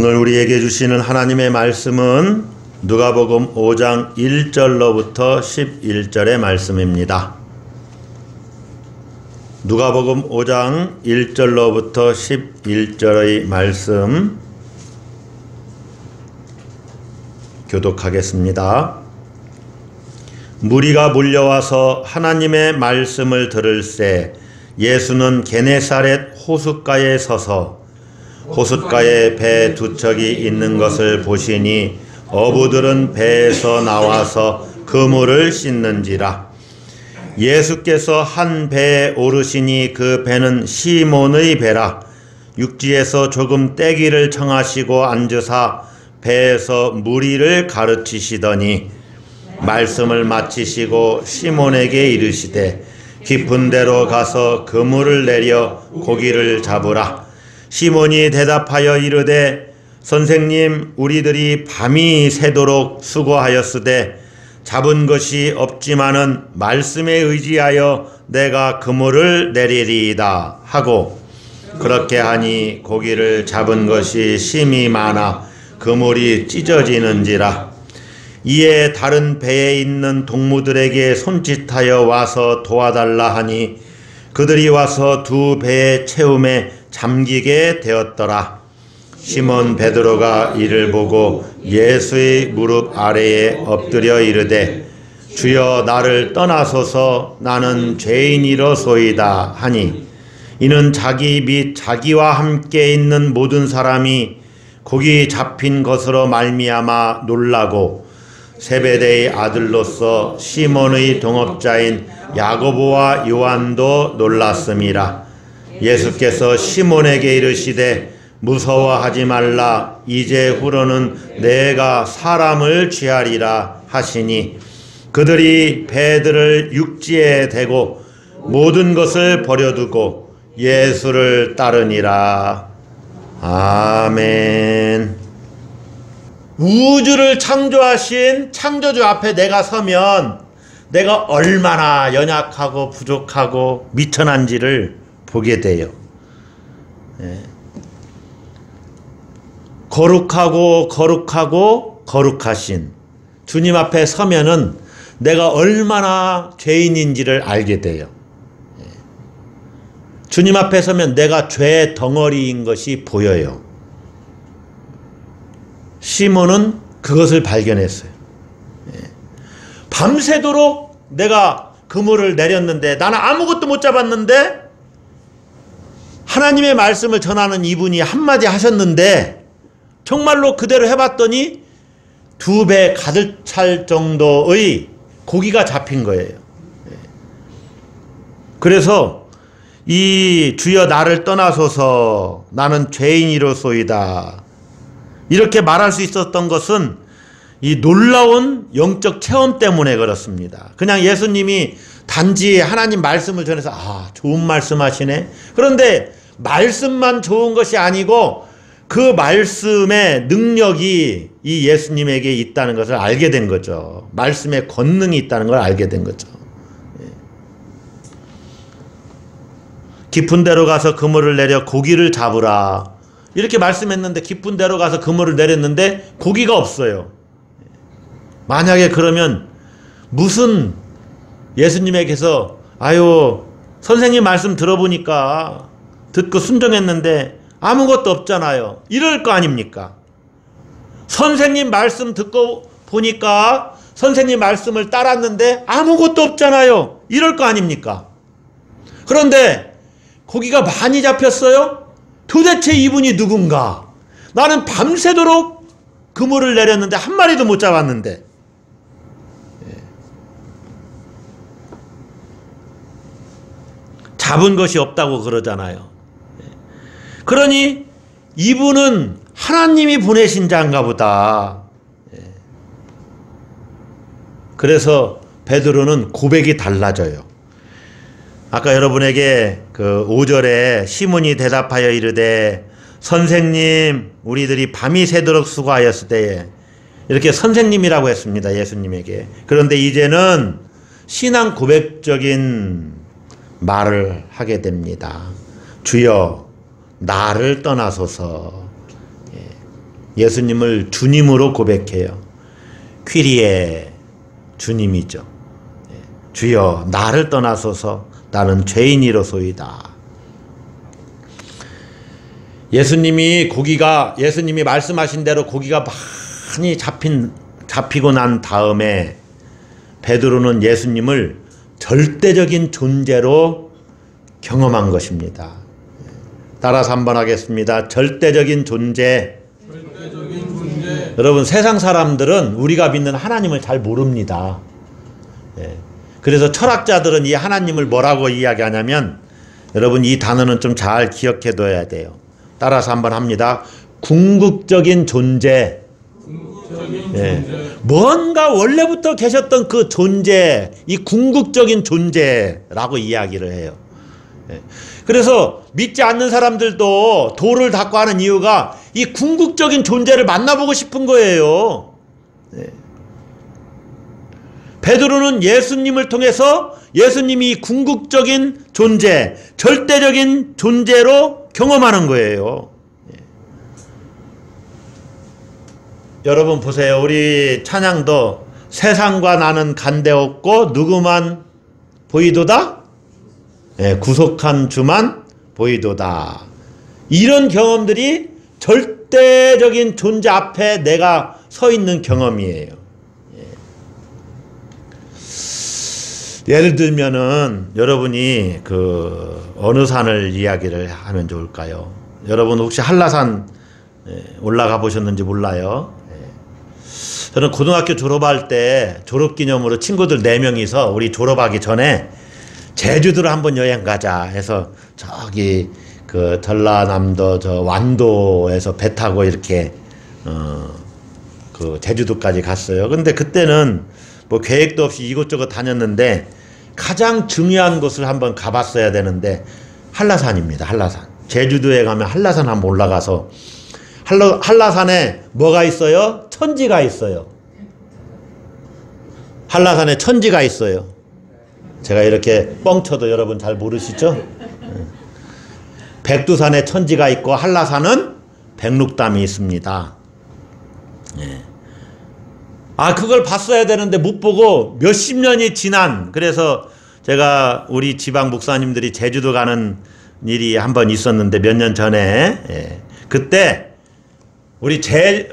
오늘 우리에게 주시는 하나님의 말씀은 누가복음 5장 1절로부터 11절의 말씀입니다. 누가복음 5장 1절로부터 11절의 말씀 교독하겠습니다. 무리가 몰려와서 하나님의 말씀을 들을새 예수는 게네사렛 호숫가에 서서 호숫가에 배 두 척이 있는 것을 보시니 어부들은 배에서 나와서 그물을 씻는지라. 예수께서 한 배에 오르시니 그 배는 시몬의 배라. 육지에서 조금 떼기를 청하시고 앉으사 배에서 무리를 가르치시더니 말씀을 마치시고 시몬에게 이르시되 깊은 데로 가서 그물을 내려 고기를 잡으라. 시몬이 대답하여 이르되 선생님, 우리들이 밤이 새도록 수고하였으되 잡은 것이 없지만은 말씀에 의지하여 내가 그물을 내리리이다 하고, 그렇게 하니 고기를 잡은 것이 심히 많아 그물이 찢어지는지라. 이에 다른 배에 있는 동무들에게 손짓하여 와서 도와달라 하니 그들이 와서 두 배의 채움에 잠기게 되었더라. 시몬 베드로가 이를 보고 예수의 무릎 아래에 엎드려 이르되 주여, 나를 떠나소서, 나는 죄인이로소이다 하니, 이는 자기 및 자기와 함께 있는 모든 사람이 고기 잡힌 것으로 말미암아 놀라고 세베대의 아들로서 시몬의 동업자인 야고보와 요한도 놀랐음이라. 예수께서 시몬에게 이르시되 무서워하지 말라. 이제 후로는 내가 사람을 취하리라 하시니, 그들이 배들을 육지에 대고 모든 것을 버려두고 예수를 따르니라. 아멘. 우주를 창조하신 창조주 앞에 내가 서면 내가 얼마나 연약하고 부족하고 미천한지를 보게 돼요. 거룩하고 거룩하신 주님 앞에 서면은 내가 얼마나 죄인인지를 알게 돼요. 주님 앞에 서면 내가 죄의 덩어리인 것이 보여요. 시몬은 그것을 발견했어요. 밤새도록 내가 그물을 내렸는데 나는 아무것도 못 잡았는데 하나님의 말씀을 전하는 이분이 한마디 하셨는데 정말로 그대로 해봤더니 두 배 가득 찰 정도의 고기가 잡힌 거예요. 그래서 이 주여, 나를 떠나소서, 나는 죄인이로소이다, 이렇게 말할 수 있었던 것은 이 놀라운 영적 체험 때문에 그렇습니다. 그냥 예수님이 단지 하나님 말씀을 전해서 좋은 말씀 하시네. 그런데 말씀만 좋은 것이 아니고 그 말씀의 능력이 이 예수님에게 있다는 것을 알게 된 거죠. 말씀의 권능이 있다는 걸 알게 된 거죠. 깊은 데로 가서 그물을 내려 고기를 잡으라, 이렇게 말씀했는데 깊은 데로 가서 그물을 내렸는데 고기가 없어요. 만약에 그러면 무슨 예수님에게서 선생님 말씀 들어보니까 듣고 순종했는데 아무것도 없잖아요, 이럴 거 아닙니까? 선생님 말씀 듣고 보니까 선생님 말씀을 따랐는데 아무것도 없잖아요, 이럴 거 아닙니까? 그런데 고기가 많이 잡혔어요? 도대체 이분이 누군가? 나는 밤새도록 그물을 내렸는데 한 마리도 못 잡았는데. 잡은 것이 없다고 그러잖아요. 그러니 이분은 하나님이 보내신 자인가 보다. 그래서 베드로는 고백이 달라져요. 아까 여러분에게 그 5절에 시몬이 대답하여 이르되 선생님, 우리들이 밤이 새도록 수고하였을 때에, 이렇게 선생님이라고 했습니다, 예수님에게. 그런데 이제는 신앙 고백적인 말을 하게 됩니다. 주여, 나를 떠나소서. 예수님을 주님으로 고백해요. 퀴리에 주님이죠. 주여 나를 떠나소서 나는 죄인이로소이다. 예수님이 말씀하신 대로 고기가 많이 잡히고 난 다음에 베드로는 예수님을 절대적인 존재로 경험한 것입니다. 따라서 한번 하겠습니다. 절대적인 존재. 여러분, 세상 사람들은 우리가 믿는 하나님을 잘 모릅니다. 그래서 철학자들은 이 하나님을 뭐라고 이야기하냐면, 여러분 이 단어는 좀 잘 기억해둬야 돼요. 따라서 한번 합니다. 궁극적인 존재. 뭔가 원래부터 계셨던 그 존재, 이 궁극적인 존재라고 이야기를 해요. 그래서 믿지 않는 사람들도 돌을 닦고 하는 이유가 이 궁극적인 존재를 만나보고 싶은 거예요. 베드로는 예수님을 통해서 예수님이 이 궁극적인 존재, 절대적인 존재로 경험하는 거예요. 여러분 보세요. 우리 찬양도 세상과 나는 간대없고 누구만 보이도다? 구속한 주만 보이도다. 이런 경험들이 절대적인 존재 앞에 내가 서 있는 경험이에요. 예를 들면은 여러분이 어느 산을 이야기를 하면 좋을까요? 여러분 혹시 한라산 올라가 보셨는지 몰라요. 저는 고등학교 졸업할 때 졸업기념으로 친구들 4명이서 우리 졸업하기 전에 제주도를 한번 여행 가자 해서 저기 전라남도 완도에서 배 타고 이렇게 제주도까지 갔어요. 근데 그때는 뭐 계획도 없이 이곳저곳 다녔는데 가장 중요한 곳을 한번 가봤어야 되는데 한라산입니다. 한라산. 제주도에 가면 한라산 한번 올라가서 한라산에 뭐가 있어요? 천지가 있어요. 한라산에 천지가 있어요. 제가 이렇게 뻥쳐도 여러분 잘 모르시죠? 백두산에 천지가 있고 한라산은 백록담이 있습니다. 그걸 봤어야 되는데 못 보고 몇십 년이 지난, 그래서 제가 우리 지방 목사님들이 제주도 가는 일이 한번 있었는데 몇 년 전에, 그때 우리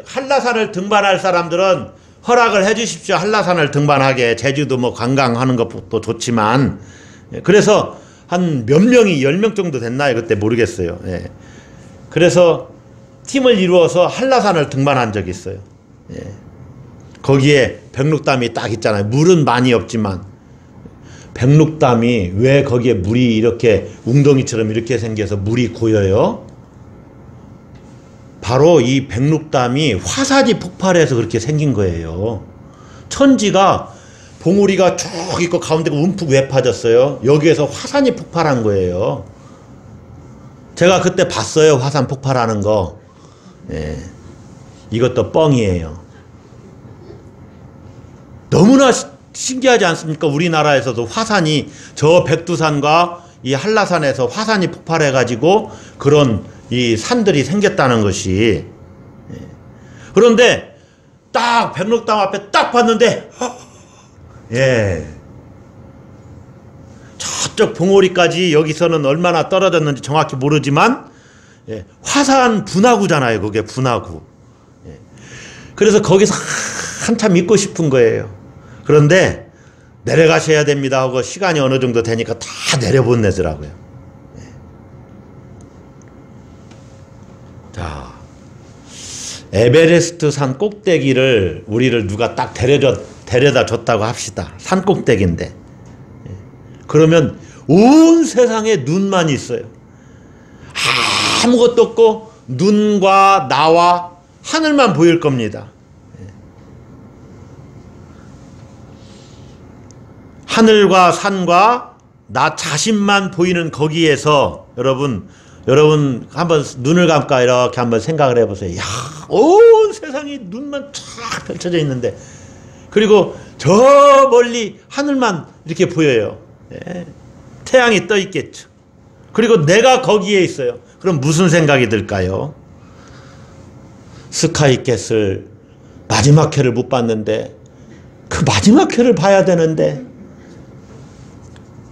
한라산을 등반할 사람들은 허락을 해 주십시오. 한라산을 등반하게. 제주도 뭐 관광하는 것도 좋지만. 그래서 한 몇 명이 10명 정도 됐나요? 그때 모르겠어요. 그래서 팀을 이루어서 한라산을 등반한 적이 있어요. 거기에 백록담이 딱 있잖아요. 물은 많이 없지만 백록담이 왜 거기에 물이 이렇게 웅덩이처럼 이렇게 생겨서 물이 고여요? 바로 이 백록담이 화산이 폭발해서 그렇게 생긴 거예요. 천지가 봉우리가 쭉 있고 가운데가 움푹 외파졌어요. 여기에서 화산이 폭발한 거예요. 제가 그때 봤어요. 화산 폭발하는 거. 이것도 뻥이에요. 너무나 신기하지 않습니까? 우리나라에서도 화산이 저 백두산과 이 한라산에서 화산이 폭발해가지고 그런 이 산들이 생겼다는 것이. 그런데 딱 백록담 앞에 딱 봤는데 저쪽 봉오리까지 여기서는 얼마나 떨어졌는지 정확히 모르지만 화산 분화구잖아요. 그게 분화구. 그래서 거기서 한참 있고 싶은 거예요. 그런데 내려가셔야 됩니다 하고 시간이 어느 정도 되니까 다 내려보내더라고요. 자, 에베레스트 산 꼭대기를 우리를 누가 딱 데려다 줬다고 합시다. 산 꼭대기인데. 그러면 온 세상에 눈만 있어요. 아무것도 없고 눈과 나와 하늘만 보일 겁니다. 하늘과 산과 나 자신만 보이는 거기에서 여러분 한번 눈을 감고 이렇게 한번 생각을 해보세요. 야, 온 세상이 눈만 쫙 펼쳐져 있는데, 그리고 저 멀리 하늘만 이렇게 보여요. 태양이 떠 있겠죠. 그리고 내가 거기에 있어요. 그럼 무슨 생각이 들까요? 스카이캐슬 마지막 회를 못 봤는데 그 마지막 회를 봐야 되는데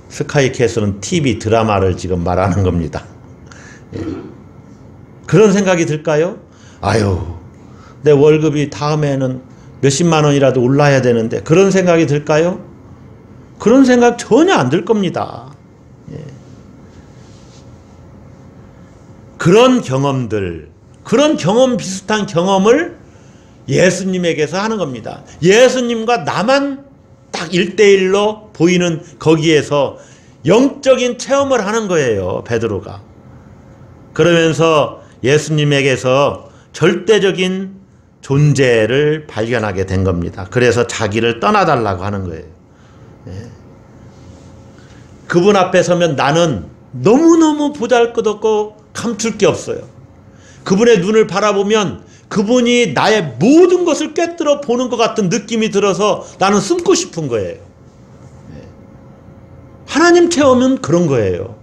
스카이캐슬은 TV 드라마를 지금 말하는 겁니다. 예. 그런 생각이 들까요? 아유, 내 월급이 다음에는 몇십만 원이라도 올라야 되는데 그런 생각이 들까요? 그런 생각 전혀 안 들 겁니다. 예. 그런 경험들, 그런 경험 비슷한 경험을 예수님에게서 하는 겁니다. 예수님과 나만 딱 1대1로 보이는 거기에서 영적인 체험을 하는 거예요, 베드로가. 그러면서 예수님에게서 절대적인 존재를 발견하게 된 겁니다. 그래서 자기를 떠나달라고 하는 거예요. 예. 그분 앞에 서면 나는 너무너무 보잘것없고 감출 게 없어요. 그분의 눈을 바라보면 그분이 나의 모든 것을 꿰뚫어 보는 것 같은 느낌이 들어서 나는 숨고 싶은 거예요. 하나님 체험은 그런 거예요.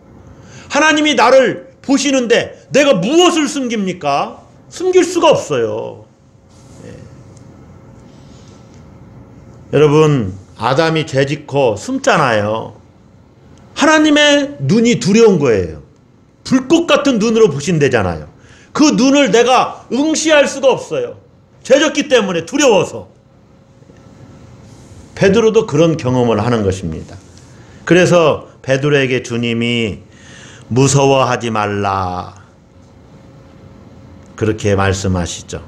하나님이 나를 보시는데 내가 무엇을 숨깁니까? 숨길 수가 없어요. 여러분, 아담이 죄짓고 숨잖아요. 하나님의 눈이 두려운 거예요. 불꽃 같은 눈으로 보신대잖아요. 그 눈을 내가 응시할 수가 없어요. 죄졌기 때문에 두려워서. 베드로도 그런 경험을 하는 것입니다. 그래서 베드로에게 주님이 무서워하지 말라 그렇게 말씀하시죠.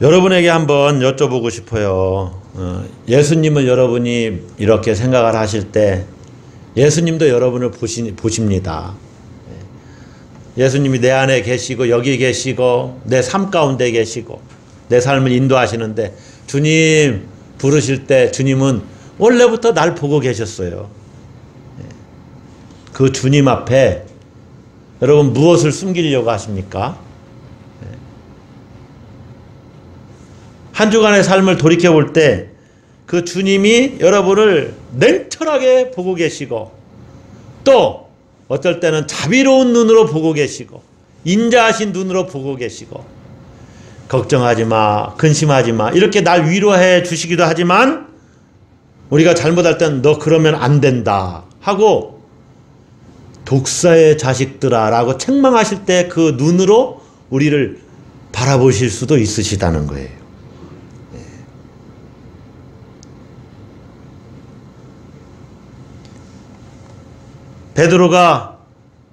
여러분에게 한번 여쭤보고 싶어요. 예수님을 여러분이 이렇게 생각을 하실 때 예수님도 여러분을 보십니다. 예수님이 내 안에 계시고 여기 계시고 내 삶 가운데 계시고 내 삶을 인도하시는데 주님 부르실 때 주님은 원래부터 날 보고 계셨어요. 그 주님 앞에 여러분 무엇을 숨기려고 하십니까? 한 주간의 삶을 돌이켜볼 때 그 주님이 여러분을 냉철하게 보고 계시고 또 어떨 때는 자비로운 눈으로 보고 계시고 인자하신 눈으로 보고 계시고 걱정하지 마, 근심하지 마 이렇게 날 위로해 주시기도 하지만 우리가 잘못할 땐 너 그러면 안 된다 하고 독사의 자식들아 라고 책망하실 때 그 눈으로 우리를 바라보실 수도 있으시다는 거예요. 베드로가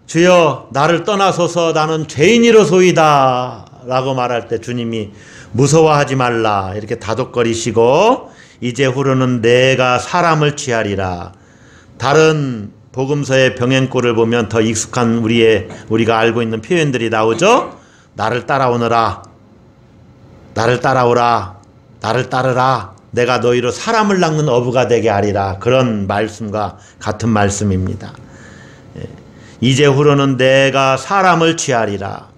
주여 나를 떠나소서 나는 죄인이로소이다 라고 말할 때 주님이 무서워하지 말라 이렇게 다독거리시고 이제후로는 내가 사람을 취하리라. 다른 복음서의 병행꼴을 보면 더 익숙한 우리가 알고 있는 표현들이 나오죠. 나를 따라오너라, 나를 따라오라, 나를 따르라, 내가 너희로 사람을 낚는 어부가 되게 하리라. 그런 말씀과 같은 말씀입니다. 이제후로는 내가 사람을 취하리라.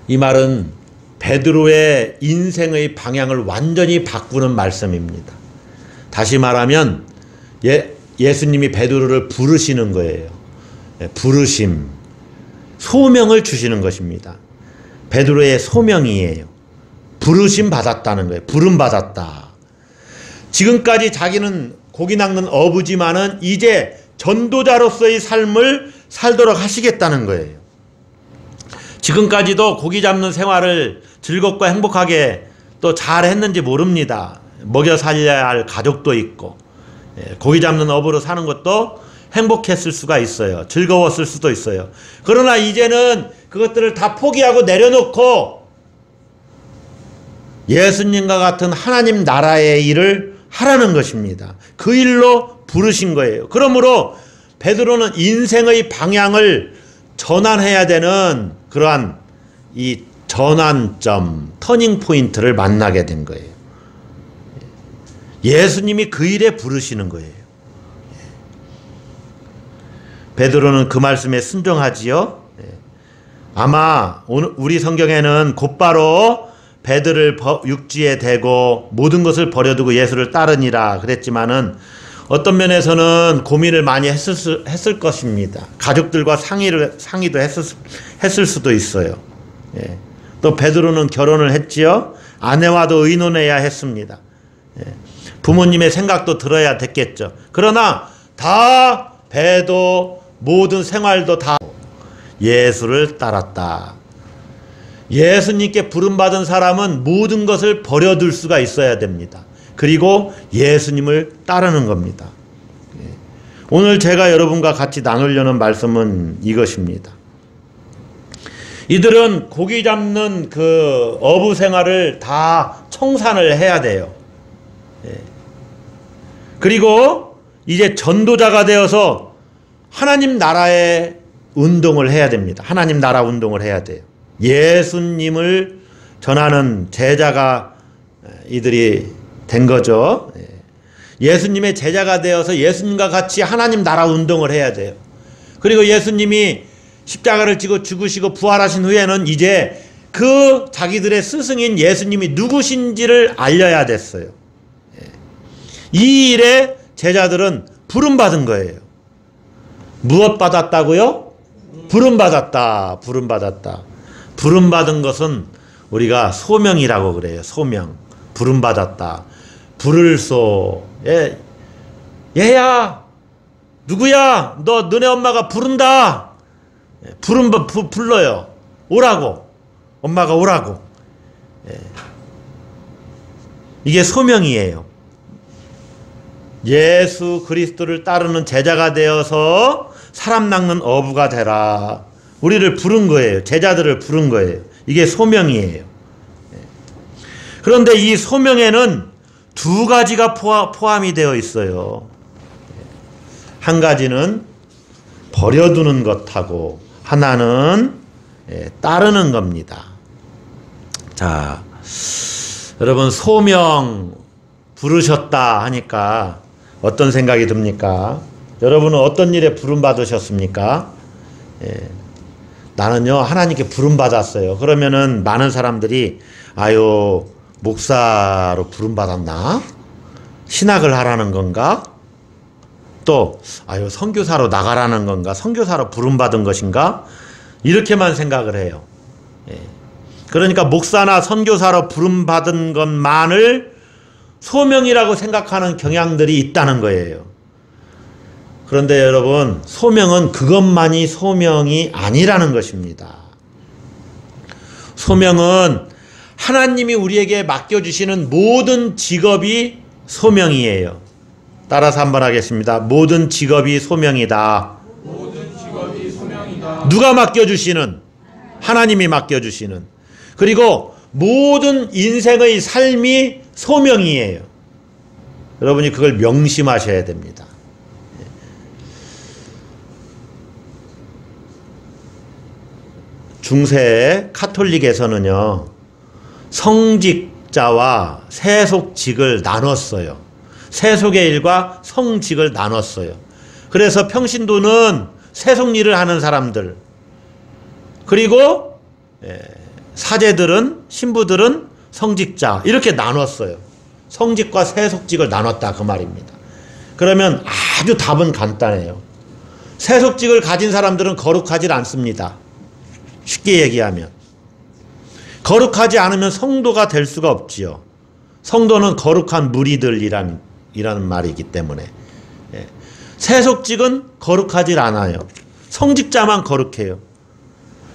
이 말은 베드로의 인생의 방향을 완전히 바꾸는 말씀입니다. 다시 말하면 예수님이 베드로를 부르시는 거예요. 부르심, 소명을 주시는 것입니다. 베드로의 소명이에요. 부르심 받았다는 거예요. 부름 받았다. 지금까지 자기는 고기 낚는 어부지만은 이제 전도자로서의 삶을 살도록 하시겠다는 거예요. 지금까지도 고기 잡는 생활을 즐겁고 행복하게 또 잘 했는지 모릅니다. 먹여 살려야 할 가족도 있고 고기 잡는 어부로 사는 것도 행복했을 수가 있어요. 즐거웠을 수도 있어요. 그러나 이제는 그것들을 다 포기하고 내려놓고 예수님과 같은 하나님 나라의 일을 하라는 것입니다. 그 일로 부르신 거예요. 그러므로 베드로는 인생의 방향을 전환해야 되는 그러한 이 전환점, 터닝 포인트를 만나게 된 거예요. 예수님이 그 일에 부르시는 거예요. 베드로는 그 말씀에 순종하지요. 아마 우리 성경에는 곧바로 베드를 육지에 대고 모든 것을 버려두고 예수를 따르니라 그랬지만은 어떤 면에서는 고민을 많이 했을 것입니다. 가족들과 상의도 했을 수도 있어요. 예. 또 베드로는 결혼을 했지요. 아내와도 의논해야 했습니다. 예. 부모님의 생각도 들어야 됐겠죠. 그러나 다 배도 모든 생활도 다 예수를 따랐다. 예수님께 부름받은 사람은 모든 것을 버려둘 수가 있어야 됩니다. 그리고 예수님을 따르는 겁니다. 오늘 제가 여러분과 같이 나누려는 말씀은 이것입니다. 이들은 고기 잡는 그 어부 생활을 다 청산을 해야 돼요. 그리고 이제 전도자가 되어서 하나님 나라의 운동을 해야 됩니다. 하나님 나라 운동을 해야 돼요. 예수님을 전하는 제자가 이들이 된 거죠. 예수님의 제자가 되어서 예수님과 같이 하나님 나라 운동을 해야 돼요. 그리고 예수님이 십자가를 지고 죽으시고 부활하신 후에는 이제 그 자기들의 스승인 예수님이 누구신지를 알려야 됐어요. 이 일에 제자들은 부름받은 거예요. 무엇 받았다고요? 부름받았다. 부름받았다. 부름받은 것은 우리가 소명이라고 그래요. 소명. 부름받았다. 부를소. 얘야, 누구야? 너네 엄마가 부른다. 불러요. 오라고. 엄마가 오라고. 이게 소명이에요. 예수 그리스도를 따르는 제자가 되어서 사람 낚는 어부가 되라. 우리를 부른 거예요. 제자들을 부른 거예요. 이게 소명이에요. 그런데 이 소명에는 두 가지가 포함이 되어 있어요. 한 가지는 버려두는 것하고 하나는 따르는 겁니다. 자, 여러분 소명 부르셨다 하니까 어떤 생각이 듭니까? 여러분은 어떤 일에 부름받으셨습니까? 나는요 하나님께 부름받았어요. 그러면은 많은 사람들이 아유 목사로 부름받았나? 신학을 하라는 건가? 또 아유 선교사로 나가라는 건가? 선교사로 부름받은 것인가? 이렇게만 생각을 해요. 그러니까 목사나 선교사로 부름받은 것만을 소명이라고 생각하는 경향들이 있다는 거예요. 그런데 여러분 소명은 그것만이 소명이 아니라는 것입니다. 소명은 하나님이 우리에게 맡겨주시는 모든 직업이 소명이에요. 따라서 한번 하겠습니다. 모든 직업이 소명이다. 모든 직업이 소명이다. 누가 맡겨주시는? 하나님이 맡겨주시는. 그리고 모든 인생의 삶이 소명이에요. 여러분이 그걸 명심하셔야 됩니다. 중세 카톨릭에서는요 성직자와 세속직을 나눴어요. 세속의 일과 성직을 나눴어요. 그래서 평신도는 세속 일을 하는 사람들, 그리고 사제들은, 신부들은 성직자, 이렇게 나눴어요. 성직과 세속직을 나눴다 그 말입니다. 그러면 아주 답은 간단해요. 세속직을 가진 사람들은 거룩하지 않습니다. 쉽게 얘기하면 거룩하지 않으면 성도가 될 수가 없지요. 성도는 거룩한 무리들이라는 말이기 때문에 세속직은 거룩하지 않아요. 성직자만 거룩해요.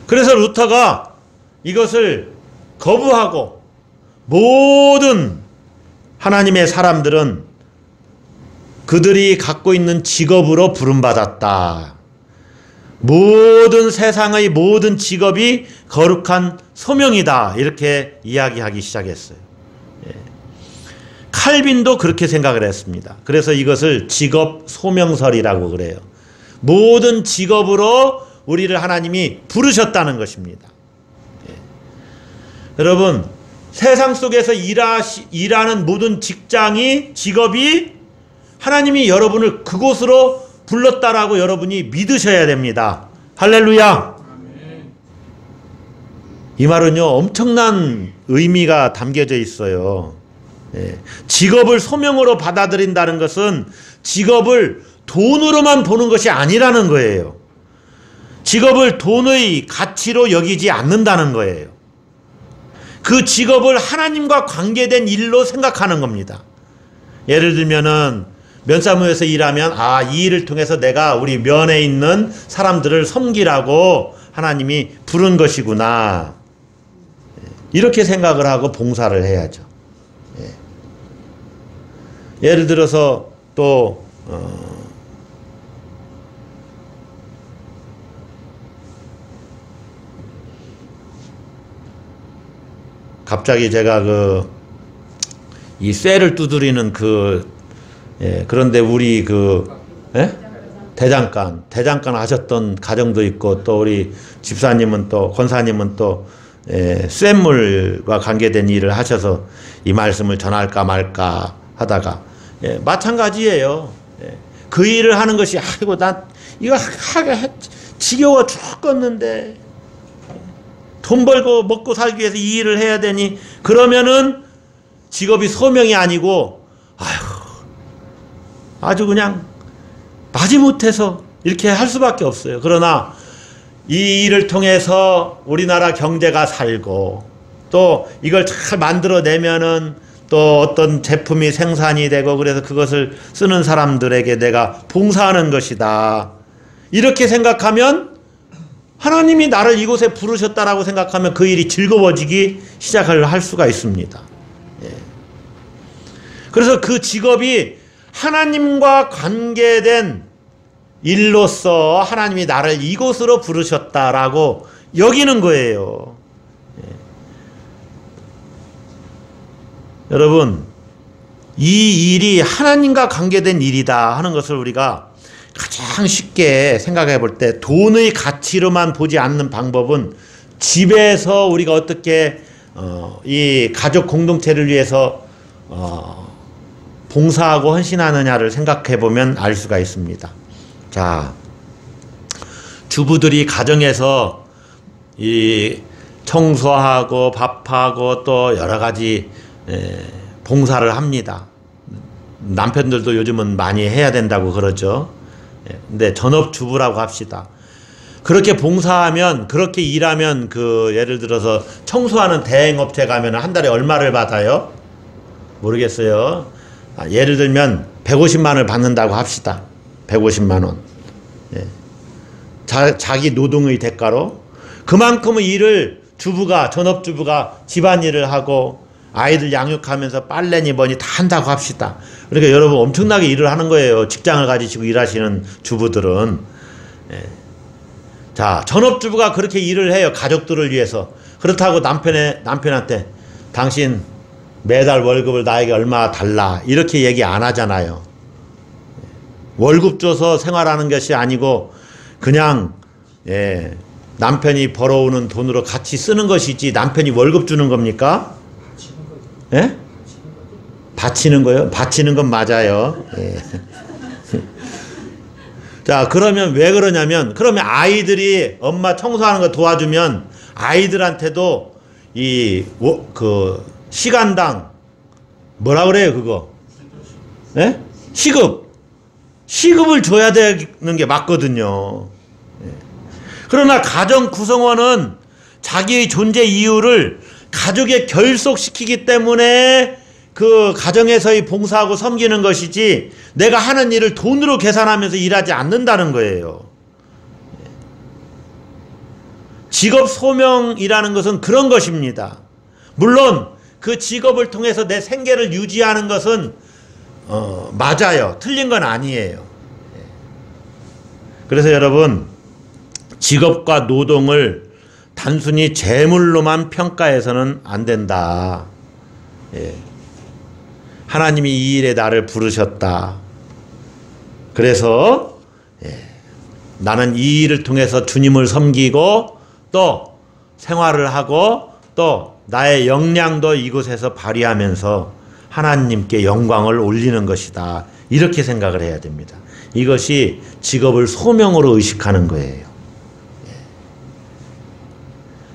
그래서 루터가 이것을 거부하고 모든 하나님의 사람들은 그들이 갖고 있는 직업으로 부름받았다. 모든 세상의 모든 직업이 거룩한 소명이다. 이렇게 이야기하기 시작했어요. 칼빈도 그렇게 생각을 했습니다. 그래서 이것을 직업 소명설이라고 그래요. 모든 직업으로 우리를 하나님이 부르셨다는 것입니다. 여러분 세상 속에서 일하는 모든 직업이 하나님이 여러분을 그곳으로 불렀다라고 여러분이 믿으셔야 됩니다. 할렐루야. 이 말은요 엄청난 의미가 담겨져 있어요. 직업을 소명으로 받아들인다는 것은 직업을 돈으로만 보는 것이 아니라는 거예요. 직업을 돈의 가치로 여기지 않는다는 거예요. 그 직업을 하나님과 관계된 일로 생각하는 겁니다. 예를 들면은 면사무에서 일하면 이 일을 통해서 내가 우리 면에 있는 사람들을 섬기라고 하나님이 부른 것이구나. 이렇게 생각을 하고 봉사를 해야죠. 예를 들어서 또 갑자기 제가 이 쇠를 두드리는 그런데 우리 대장간 하셨던 가정도 있고, 또 우리 집사님은 또 권사님은 또 쇳물과 관계된 일을 하셔서 이 말씀을 전할까 말까 하다가 마찬가지예요. 그 일을 하는 것이 아이고 난 이거 하게 지겨워 죽겠는데 돈 벌고 먹고 살기 위해서 이 일을 해야 되니, 그러면은 직업이 소명이 아니고 아주 그냥 마지못해서 이렇게 할 수밖에 없어요. 그러나 이 일을 통해서 우리나라 경제가 살고, 또 이걸 잘 만들어내면은 또 어떤 제품이 생산이 되고, 그래서 그것을 쓰는 사람들에게 내가 봉사하는 것이다. 이렇게 생각하면, 하나님이 나를 이곳에 부르셨다라고 생각하면 그 일이 즐거워지기 시작을 할 수가 있습니다. 그래서 그 직업이 하나님과 관계된 일로서 하나님이 나를 이곳으로 부르셨다라고 여기는 거예요. 여러분, 이 일이 하나님과 관계된 일이다 하는 것을 우리가 가장 쉽게 생각해 볼 때, 돈의 가치로만 보지 않는 방법은 집에서 우리가 어떻게 이 가족 공동체를 위해서 봉사하고 헌신하느냐를 생각해 보면 알 수가 있습니다. 자, 주부들이 가정에서 이 청소하고 밥하고 또 여러 가지 봉사를 합니다. 남편들도 요즘은 많이 해야 된다고 그러죠. 근데 전업주부라고 합시다. 그렇게 봉사하면, 그렇게 일하면, 예를 들어서 청소하는 대행업체 가면 한 달에 얼마를 받아요? 모르겠어요. 예를 들면 150만 원을 받는다고 합시다. 150만 원. 자기 노동의 대가로 그만큼의 일을 전업주부가 집안일을 하고 아이들 양육하면서 빨래니 뭐니 다 한다고 합시다. 그러니까 여러분 엄청나게 일을 하는 거예요. 직장을 가지시고 일하시는 주부들은. 자, 전업주부가 그렇게 일을 해요. 가족들을 위해서. 그렇다고 남편한테 당신 매달 월급을 나에게 얼마 달라 이렇게 얘기 안 하잖아요. 월급 줘서 생활하는 것이 아니고 그냥 남편이 벌어오는 돈으로 같이 쓰는 것이지, 남편이 월급 주는 겁니까? 바치는 거요? 바치는 건 맞아요. 자, 그러면 왜 그러냐면, 그러면 아이들이 엄마 청소하는 거 도와주면 아이들한테도 시간당 뭐라 그래요 그거? 시급을 줘야 되는 게 맞거든요. 그러나 가정 구성원은 자기의 존재 이유를 가족에 결속시키기 때문에 그 가정에서의 봉사하고 섬기는 것이지, 내가 하는 일을 돈으로 계산하면서 일하지 않는다는 거예요. 직업 소명이라는 것은 그런 것입니다. 물론 그 직업을 통해서 내 생계를 유지하는 것은 맞아요. 틀린 건 아니에요. 그래서 여러분, 직업과 노동을 단순히 재물로만 평가해서는 안 된다. 하나님이 이 일에 나를 부르셨다. 그래서 나는 이 일을 통해서 주님을 섬기고 또 생활을 하고 또 나의 역량도 이곳에서 발휘하면서 하나님께 영광을 올리는 것이다. 이렇게 생각을 해야 됩니다. 이것이 직업을 소명으로 의식하는 거예요.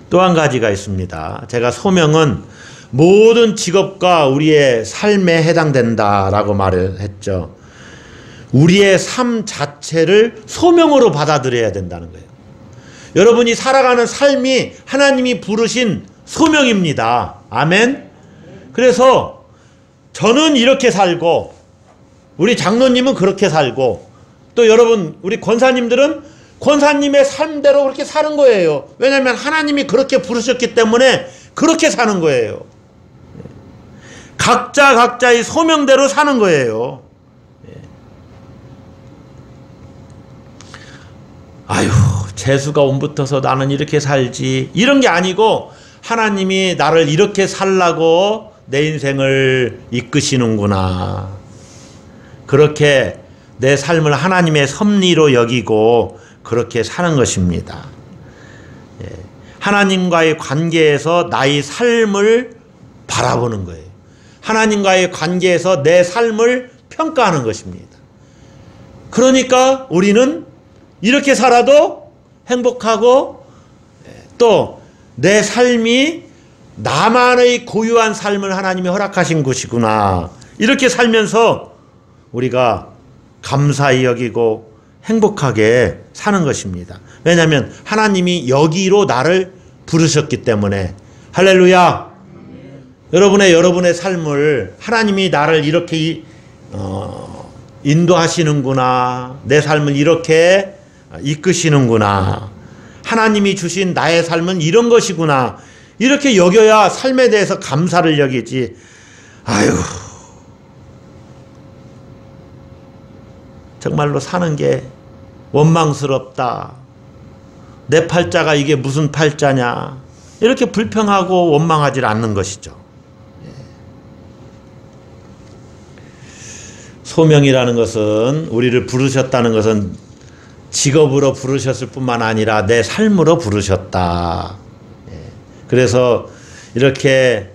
또 한 가지가 있습니다. 제가 소명은 모든 직업과 우리의 삶에 해당된다라고 말을 했죠. 우리의 삶 자체를 소명으로 받아들여야 된다는 거예요. 여러분이 살아가는 삶이 하나님이 부르신 소명입니다. 아멘. 그래서 저는 이렇게 살고 우리 장로님은 그렇게 살고 또 여러분 우리 권사님들은 권사님의 삶대로 그렇게 사는 거예요. 왜냐하면 하나님이 그렇게 부르셨기 때문에 그렇게 사는 거예요. 각자 각자의 소명대로 사는 거예요. 아유, 재수가 옴붙어서 나는 이렇게 살지 이런 게 아니고 하나님이 나를 이렇게 살라고 내 인생을 이끄시는구나. 그렇게 내 삶을 하나님의 섭리로 여기고 그렇게 사는 것입니다. 하나님과의 관계에서 나의 삶을 바라보는 거예요. 하나님과의 관계에서 내 삶을 평가하는 것입니다. 그러니까 우리는 이렇게 살아도 행복하고 또 내 삶이 나만의 고유한 삶을 하나님이 허락하신 것이구나. 이렇게 살면서 우리가 감사히 여기고 행복하게 사는 것입니다. 왜냐하면 하나님이 여기로 나를 부르셨기 때문에. 할렐루야. 여러분의 삶을 하나님이 나를 이렇게 인도하시는구나. 내 삶을 이렇게 이끄시는구나. 하나님이 주신 나의 삶은 이런 것이구나. 이렇게 여겨야 삶에 대해서 감사를 여기지. 아유, 정말로 사는 게 원망스럽다. 내 팔자가 이게 무슨 팔자냐. 이렇게 불평하고 원망하지 않는 것이죠. 소명이라는 것은, 우리를 부르셨다는 것은 직업으로 부르셨을 뿐만 아니라 내 삶으로 부르셨다. 그래서 이렇게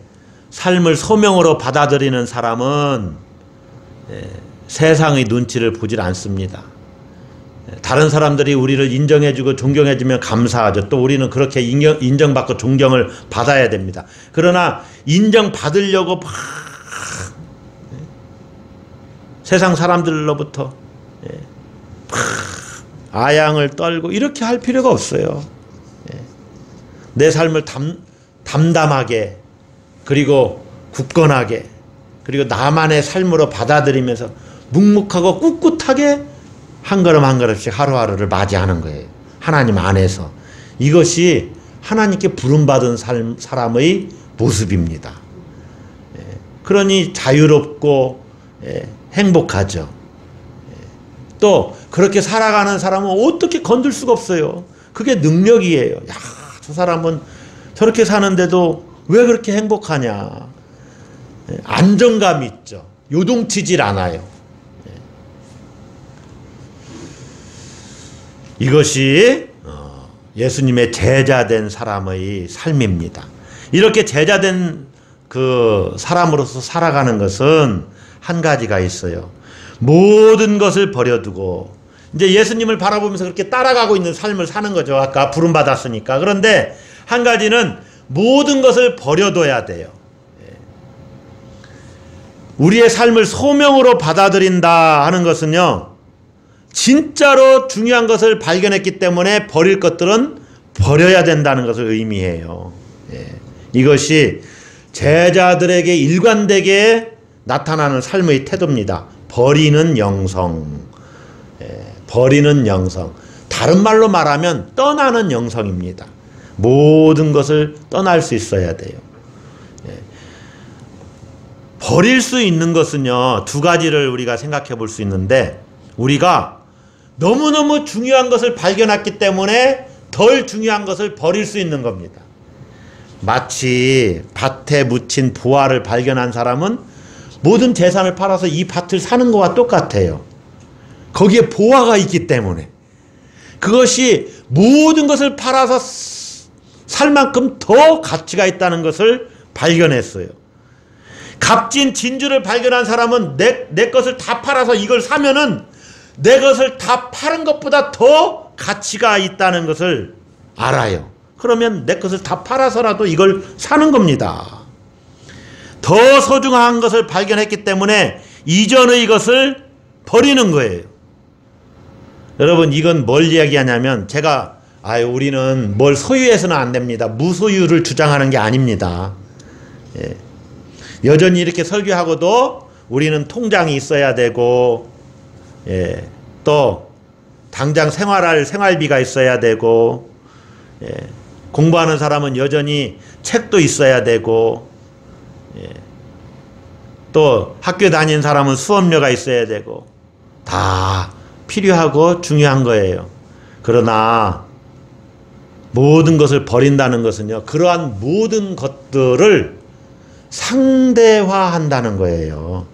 삶을 소명으로 받아들이는 사람은 세상의 눈치를 보질 않습니다. 다른 사람들이 우리를 인정해주고 존경해주면 감사하죠. 또 우리는 그렇게 인정받고 존경을 받아야 됩니다. 그러나 인정받으려고 막 세상 사람들로부터 아양을 떨고 이렇게 할 필요가 없어요. 내 삶을 담담하게 그리고 굳건하게 그리고 나만의 삶으로 받아들이면서 묵묵하고 꿋꿋하게 한 걸음 한 걸음씩 하루하루를 맞이하는 거예요. 하나님 안에서. 이것이 하나님께 부름받은 사람의 모습입니다. 그러니 자유롭고 행복하죠. 또 그렇게 살아가는 사람은 어떻게 건들 수가 없어요. 그게 능력이에요. 야, 저 사람은 저렇게 사는데도 왜 그렇게 행복하냐. 안정감이 있죠. 요동치질 않아요. 이것이 예수님의 제자된 사람의 삶입니다. 이렇게 제자된 그 사람으로서 살아가는 것은 한 가지가 있어요. 모든 것을 버려두고 이제 예수님을 바라보면서 그렇게 따라가고 있는 삶을 사는 거죠. 아까 부름받았으니까. 그런데 한 가지는 모든 것을 버려둬야 돼요. 우리의 삶을 소명으로 받아들인다 하는 것은요, 진짜로 중요한 것을 발견했기 때문에 버릴 것들은 버려야 된다는 것을 의미해요. 이것이 제자들에게 일관되게 나타나는 삶의 태도입니다. 버리는 영성. 버리는 영성. 다른 말로 말하면 떠나는 영성입니다. 모든 것을 떠날 수 있어야 돼요. 버릴 수 있는 것은요, 두 가지를 우리가 생각해 볼 수 있는데, 우리가 너무너무 중요한 것을 발견했기 때문에 덜 중요한 것을 버릴 수 있는 겁니다. 마치 밭에 묻힌 보화를 발견한 사람은 모든 재산을 팔아서 이 밭을 사는 것과 똑같아요. 거기에 보화가 있기 때문에. 그것이 모든 것을 팔아서 살 만큼 더 가치가 있다는 것을 발견했어요. 값진 진주를 발견한 사람은 내 것을 다 팔아서 이걸 사면은 내 것을 다 파는 것보다 더 가치가 있다는 것을 알아요. 그러면 내 것을 다 팔아서라도 이걸 사는 겁니다. 더 소중한 것을 발견했기 때문에 이전의 것을 버리는 거예요. 여러분 이건 뭘 이야기하냐면 제가 우리는 뭘 소유해서는 안 됩니다. 무소유를 주장하는 게 아닙니다. 예. 여전히 이렇게 설교하고도 우리는 통장이 있어야 되고, 예. 또 당장 생활할 생활비가 있어야 되고, 예. 공부하는 사람은 여전히 책도 있어야 되고, 예. 또 학교 다니는 사람은 수업료가 있어야 되고, 다 필요하고 중요한 거예요. 그러나 모든 것을 버린다는 것은요, 그러한 모든 것들을 상대화한다는 거예요.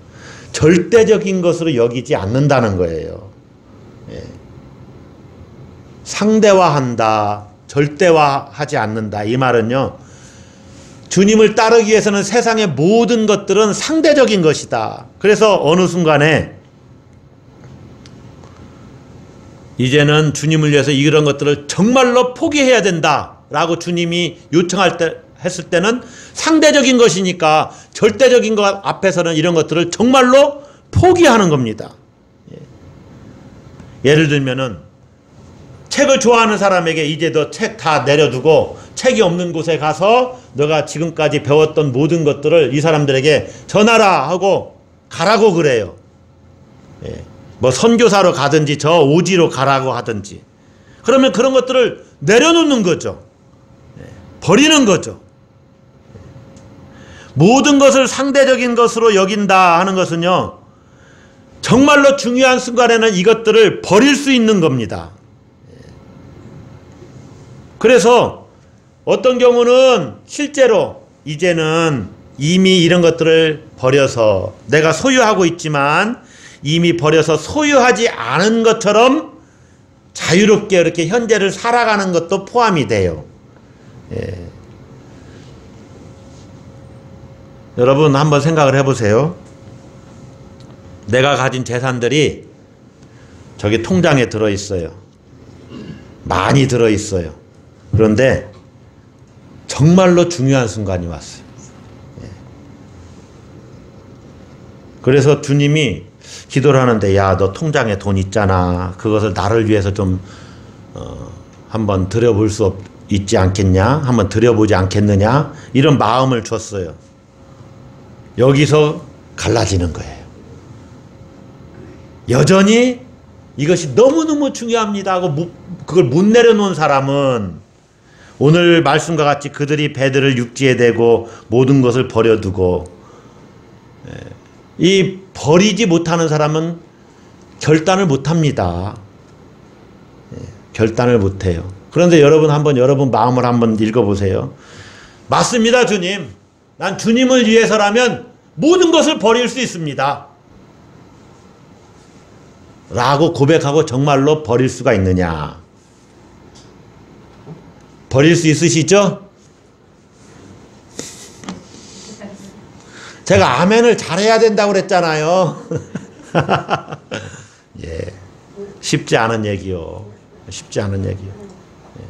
절대적인 것으로 여기지 않는다는 거예요. 예. 상대화한다, 절대화하지 않는다. 이 말은요, 주님을 따르기 위해서는 세상의 모든 것들은 상대적인 것이다. 그래서 어느 순간에 이제는 주님을 위해서 이런 것들을 정말로 포기해야 된다라고 주님이 했을 때는 상대적인 것이니까 절대적인 것 앞에서는 이런 것들을 정말로 포기하는 겁니다. 예를 들면은 책을 좋아하는 사람에게 이제 너 책 다 내려두고 책이 없는 곳에 가서 너가 지금까지 배웠던 모든 것들을 이 사람들에게 전하라 하고 가라고 그래요. 예. 뭐 선교사로 가든지 저 오지로 가라고 하든지, 그러면 그런 것들을 내려놓는 거죠. 예. 버리는 거죠. 모든 것을 상대적인 것으로 여긴다 하는 것은요, 정말로 중요한 순간에는 이것들을 버릴 수 있는 겁니다. 그래서 어떤 경우는 실제로 이제는 이미 이런 것들을 버려서 내가 소유하고 있지만 이미 버려서 소유하지 않은 것처럼 자유롭게 이렇게 현재를 살아가는 것도 포함이 돼요. 예. 여러분 한번 생각을 해보세요. 내가 가진 재산들이 저기 통장에 들어있어요. 많이 들어있어요. 그런데 정말로 중요한 순간이 왔어요. 예. 그래서 주님이 기도를 하는데, 야, 너 통장에 돈 있잖아. 그것을 나를 위해서 좀 한번 드려볼 수 있지 않겠냐? 한번 드려보지 않겠느냐? 이런 마음을 줬어요. 여기서 갈라지는 거예요. 여전히 이것이 너무너무 중요합니다 하고 그걸 못 내려놓은 사람은 오늘 말씀과 같이 그들이 배들을 육지에 대고 모든 것을 버려두고, 이 버리지 못하는 사람은 결단을 못합니다. 결단을 못해요. 그런데 여러분 여러분 마음을 한번 읽어보세요. 맞습니다, 주님. 난 주님을 위해서라면 모든 것을 버릴 수 있습니다. 라고 고백하고 정말로 버릴 수가 있느냐? 버릴 수 있으시죠? 제가 아멘을 잘해야 된다고 그랬잖아요. 예, 쉽지 않은 얘기요. 쉽지 않은 얘기요. 예.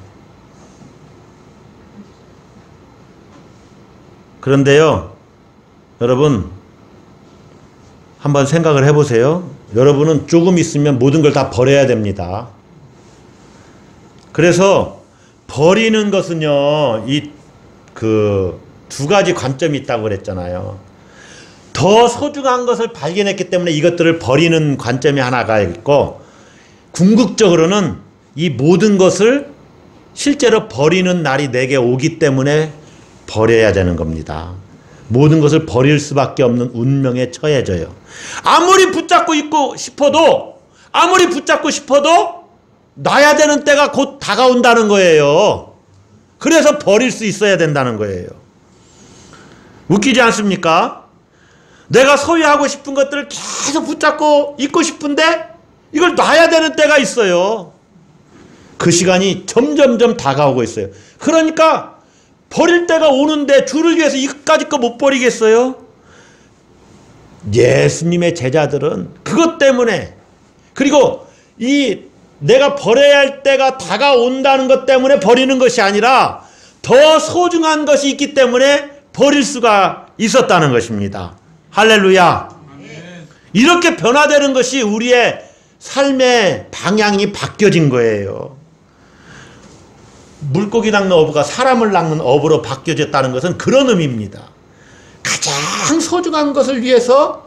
그런데요, 여러분 한번 생각을 해보세요. 여러분은 조금 있으면 모든 걸 다 버려야 됩니다. 그래서 버리는 것은요, 두 가지 관점이 있다고 그랬잖아요. 더 소중한 것을 발견했기 때문에 이것들을 버리는 관점이 하나가 있고, 궁극적으로는 이 모든 것을 실제로 버리는 날이 내게 오기 때문에 버려야 되는 겁니다. 모든 것을 버릴 수밖에 없는 운명에 처해져요. 아무리 붙잡고 싶어도 놔야 되는 때가 곧 다가온다는 거예요. 그래서 버릴 수 있어야 된다는 거예요. 웃기지 않습니까? 내가 소유하고 싶은 것들을 계속 붙잡고 있고 싶은데 이걸 놔야 되는 때가 있어요. 그 시간이 점점점 다가오고 있어요. 그러니까 버릴 때가 오는데 주를 위해서 이것까지 거 못 버리겠어요? 예수님의 제자들은 그것 때문에, 그리고 내가 버려야 할 때가 다가온다는 것 때문에 버리는 것이 아니라 더 소중한 것이 있기 때문에 버릴 수가 있었다는 것입니다. 할렐루야. 이렇게 변화되는 것이 우리의 삶의 방향이 바뀌어진 거예요. 물고기 낚는 어부가 사람을 낚는 어부로 바뀌어졌다는 것은 그런 의미입니다. 가장 소중한 것을 위해서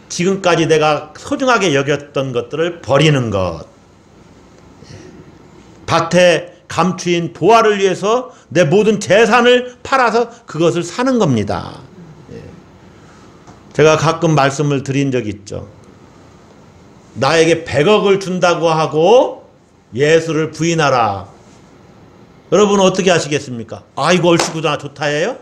지금까지 내가 소중하게 여겼던 것들을 버리는 것. 밭에 감추인 보화를 위해서 내 모든 재산을 팔아서 그것을 사는 겁니다. 제가 가끔 말씀을 드린 적이 있죠. 나에게 100억을 준다고 하고 예수를 부인하라. 여러분은 어떻게 하시겠습니까? 아이고 얼씨구나 좋다 해요?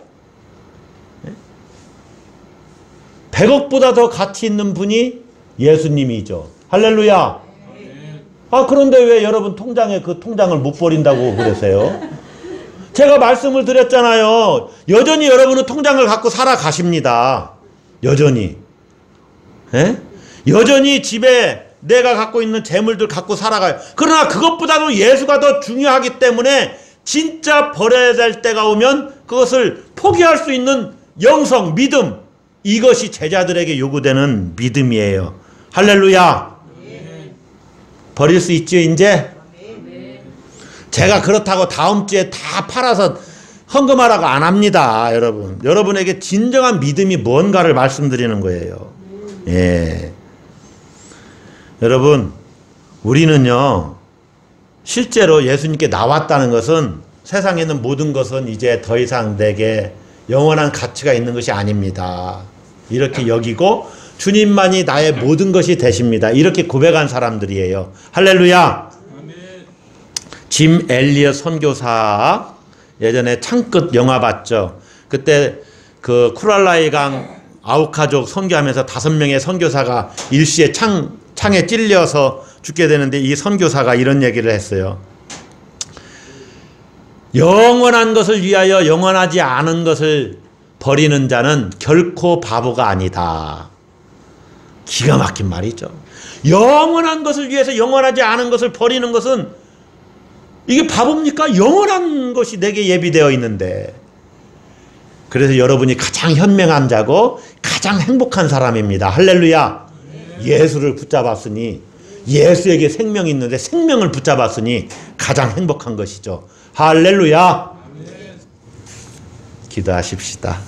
100억보다 더 가치 있는 분이 예수님이죠. 할렐루야. 그런데 왜 여러분 통장에 그 통장을 못 버린다고 그러세요? 제가 말씀을 드렸잖아요. 여전히 여러분은 통장을 갖고 살아가십니다. 여전히. 여전히 집에 내가 갖고 있는 재물들 갖고 살아가요. 그러나 그것보다도 예수가 더 중요하기 때문에 진짜 버려야 될 때가 오면 그것을 포기할 수 있는 영성, 믿음, 이것이 제자들에게 요구되는 믿음이에요. 할렐루야. 버릴 수 있죠 이제? 제가 그렇다고 다음 주에 다 팔아서 헌금하라고 안 합니다. 여러분. 여러분에게 진정한 믿음이 뭔가를 말씀드리는 거예요. 예. 여러분, 우리는요, 실제로 예수님께 나왔다는 것은 세상에 있는 모든 것은 이제 더 이상 내게 영원한 가치가 있는 것이 아닙니다. 이렇게 여기고 주님만이 나의 모든 것이 되십니다. 이렇게 고백한 사람들이에요. 할렐루야. 짐 엘리엇 선교사 예전에 창끝 영화 봤죠. 그때 그 쿠랄라이 강 아우카족 선교하면서 5명의 선교사가 일시에 창에 찔려서 죽게 되는데 이 선교사가 이런 얘기를 했어요. 영원한 것을 위하여 영원하지 않은 것을 버리는 자는 결코 바보가 아니다. 기가 막힌 말이죠. 영원한 것을 위해서 영원하지 않은 것을 버리는 것은 이게 바보입니까? 영원한 것이 내게 예비되어 있는데. 그래서 여러분이 가장 현명한 자고 가장 행복한 사람입니다. 할렐루야. 예수를 붙잡았으니, 예수에게 생명이 있는데 생명을 붙잡았으니 가장 행복한 것이죠. 할렐루야. 기도하십시다.